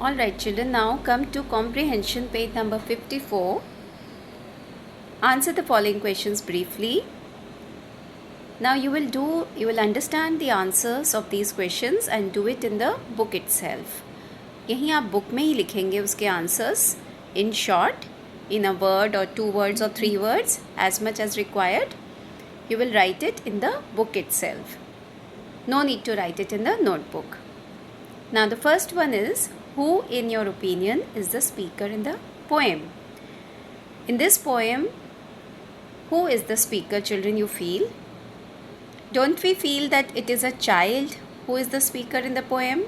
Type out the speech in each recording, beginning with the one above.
Alright children, now come to comprehension page number 54. Answer the following questions briefly. Now you will understand the answers of these questions and do it in the book itself. यहीं आप book में ही लिखेंगे उसके answers in short, in a word or 2 words or 3 words, as much as required. You will write it in the book itself. No need to write it in the notebook. Now the first one is, who in your opinion is the speaker in the poem? In this poem, who is the speaker, children, you feel? Don't we feel that it is a child who is the speaker in the poem?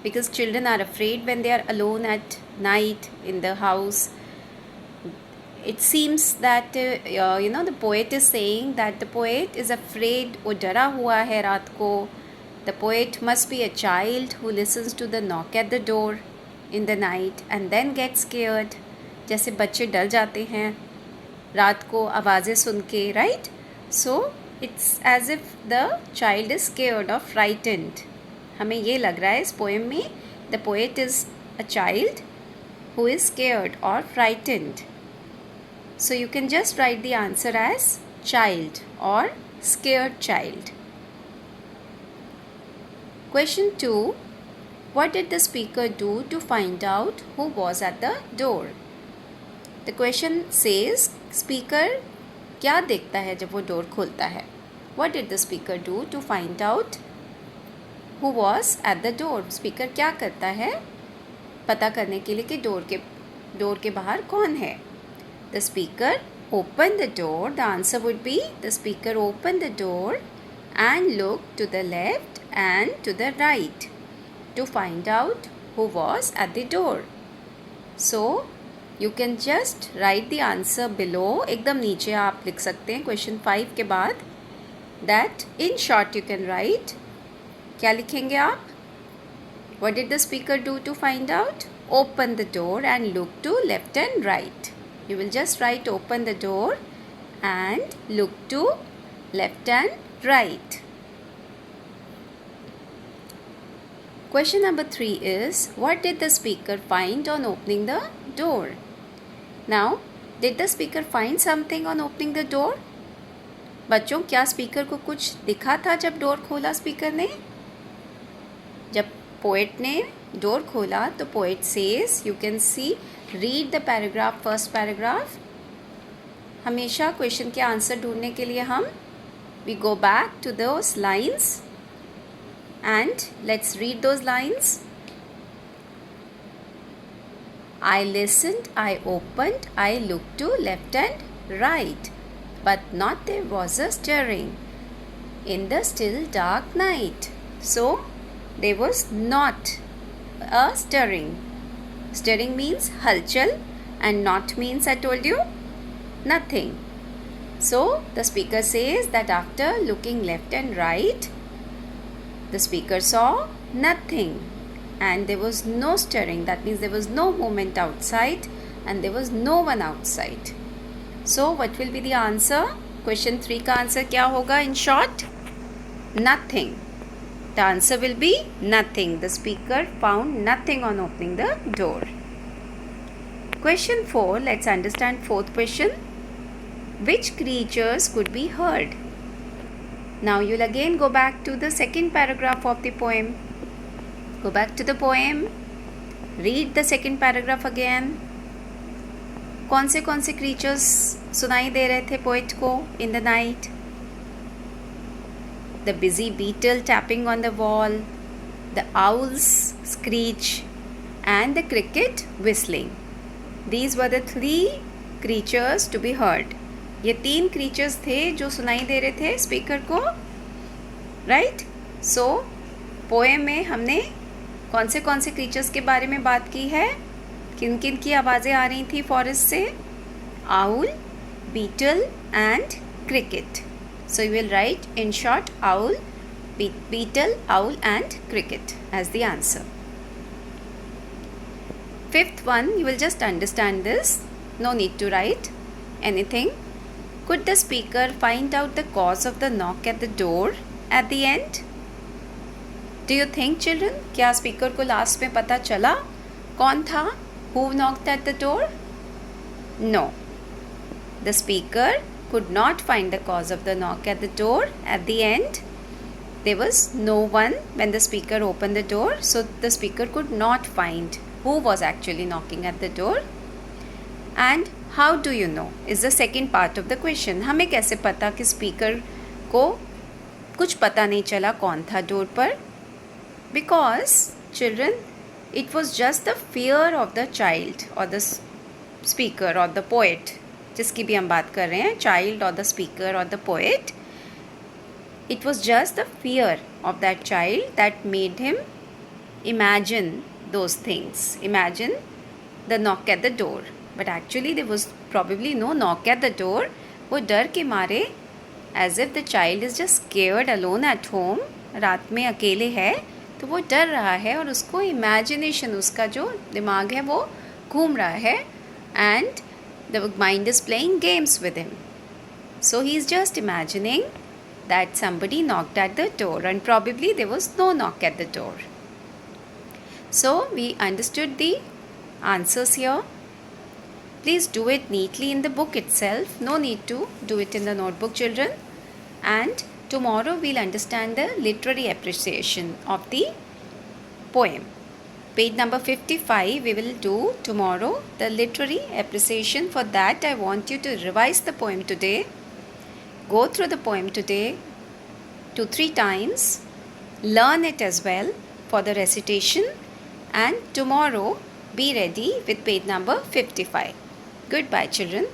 Because children are afraid when they are alone at night in the house. It seems that, the poet is saying that the poet is afraid, वो डरा हुआ है रात को. The poet must be a child who listens to the knock at the door in the night and then gets scared. जैसे बच्चे डर जाते हैं रात को आवाज़ें सुन के, right? So it's as if the child is scared or frightened. हमें ये लग रहा है इस poem में the poet is a child who is scared or frightened. So you can just write the answer as child or scared child. Question 2. What did the speaker do to find out who was at the door? The question says, speaker क्या देखता है जब वो door खोलता है? What did the speaker do to find out who was at the door? Speaker क्या करता है पता करने के लिए कि door के बाहर कौन है? The speaker opened the door. The answer would be, the speaker opened the door and looked to the left and to the right to find out who was at the door. So you can just write the answer below. एकदम नीचे आप लिख सकते हैं question 5 के बाद. That in short you can write. क्या लिखेंगे आप? What did the speaker do to find out? Open the door and look to left and right. You will just write open the door and look to left and right. Question number 3 is, what did the speaker find on opening the door? Now, did the speaker find something on opening the door? बच्चों, क्या speaker को कुछ दिखा था जब door खोला speaker ने? जब पोएट ने डोर खोला तो poet says, you can see, read the paragraph, first paragraph. हमेशा क्वेश्चन के आंसर ढूंढने के लिए हम we go back to those lines and let's read those lines. I listened, I opened, I looked to left and right, but not there was a stirring in the still dark night. So there was not a stirring. Stirring means halchal and not means, I told you, nothing. So the speaker says that after looking left and right, the speaker saw nothing and there was no stirring. That means there was no movement outside and there was no one outside. So what will be the answer? Question 3 का answer क्या होगा in short? Nothing. The answer will be nothing. The speaker found nothing on opening the door. Question 4. Let's understand fourth question. Which creatures could be heard? Now you'll again go back to the second paragraph of the poem. Go back to the poem. Read the second paragraph again. कौन से creatures सुनाई दे रहे थे poet को in the night? The busy beetle tapping on the wall, the owl's screech, and the cricket whistling. These were the 3 creatures to be heard. ये 3 creatures थे जो सुनाई दे रहे थे स्पीकर को, राइट? सो पोएम में हमने कौन से creatures के बारे में बात की है? किन किन की आवाज़ें आ रही थी फॉरेस्ट से? Owl, beetle and cricket. So you will write in short owl, beetle, owl and cricket as the answer. Fifth one, you will just understand this. No need to write anything. Could the speaker find out the cause of the knock at the door at the end? Do you think children, क्या speaker को last में पता चला कौन था? Who knocked at the door? No. The speaker could not find the cause of the knock at the door. At the end, there was no one when the speaker opened the door, so the speaker could not find who was actually knocking at the door. And how do you know is the second part of the question. हमें कैसे पता कि speaker को कुछ पता नहीं चला कौन था डोर पर? Because children, it was just the fear of the child or the speaker or the poet, जिसकी भी हम बात कर रहे हैं, child or the speaker or the poet. It was just the fear of that child that made him imagine those things, imagine the knock at the door. But actually there was probably no knock at the door. वो डर के मारे, as if the child is just scared alone at home, रात में अकेले है तो वो डर रहा है और उसको इमेजिनेशन, उसका जो दिमाग है वो घूम रहा है, and the mind is playing games with him. So he is just imagining that somebody knocked at the door and probably there was no knock at the door. So we understood the answers here. Please do it neatly in the book itself. No need to do it in the notebook, children. And tomorrow we'll understand the literary appreciation of the poem. Page number 55 we will do tomorrow the literary appreciation. For that I want you to revise the poem today. Go through the poem today 2-3 times. Learn it as well for the recitation. And tomorrow be ready with page number 55. Goodbye, children.